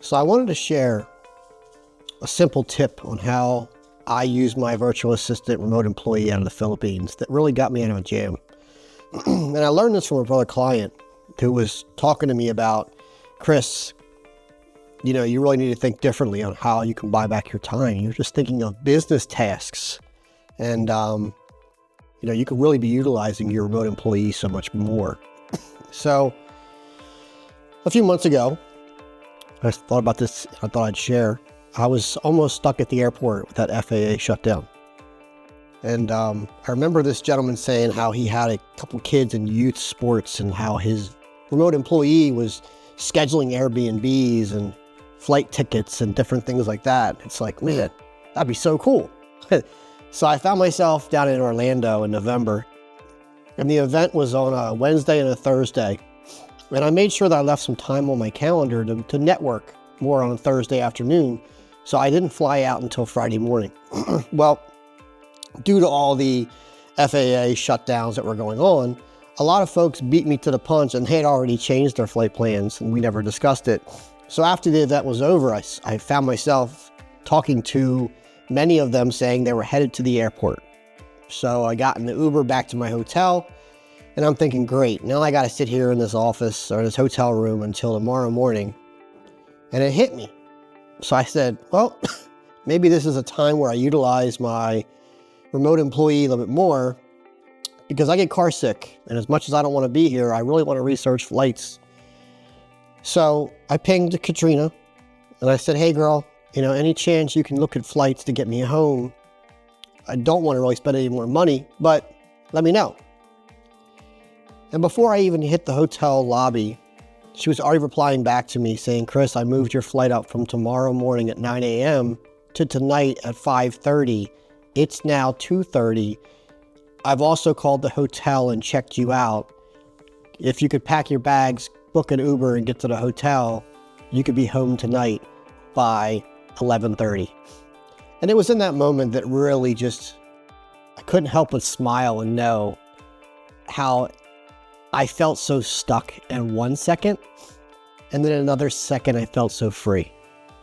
So I wanted to share a simple tip on how I use my virtual assistant remote employee out of the Philippines that really got me out of a jam. And I learned this from a brother client who was talking to me about, Chris, you really need to think differently on how you can buy back your time. You're just thinking of business tasks. And, you could really be utilizing your remote employee so much more. So a few months ago, I thought about this. I thought I'd share. I was almost stuck at the airport with that FAA shutdown. And I remember this gentleman saying how he had a couple kids in youth sports and how his remote employee was scheduling Airbnbs and flight tickets and different things like that. It's like, man, that'd be so cool. So I found myself down in Orlando in November, and the event was on a Wednesday and a Thursday. And I made sure that I left some time on my calendar to network more on a Thursday afternoon. So I didn't fly out until Friday morning. Well, due to all the FAA shutdowns that were going on, a lot of folks beat me to the punch and had already changed their flight plans, and we never discussed it. So after the event was over, I found myself talking to many of them saying they were headed to the airport. So I got in the Uber back to my hotel, and I'm thinking, great, now I got to sit here in this office or this hotel room until tomorrow morning. And it hit me. So I said, well, maybe this is a time where I utilize my remote employee a little bit more, because I get car sick. And as much as I don't want to be here, I really want to research flights. So I pinged Katrina and I said, hey girl, any chance you can look at flights to get me home? I don't want to really spend any more money, but let me know. And before I even hit the hotel lobby, she was already replying back to me saying, Chris, I moved your flight up from tomorrow morning at 9 a.m. to tonight at 5:30. It's now 2:30. I've also called the hotel and checked you out. If you could pack your bags, book an Uber and get to the hotel, you could be home tonight by 11:30. And it was in that moment that really I couldn't help but smile and know how I felt so stuck in 1 second, and then another second I felt so free.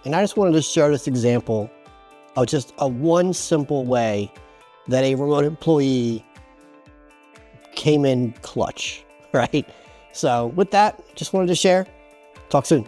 And I just wanted to share this example of just one simple way that a remote employee came in clutch, right? So with that, just wanted to share. Talk soon.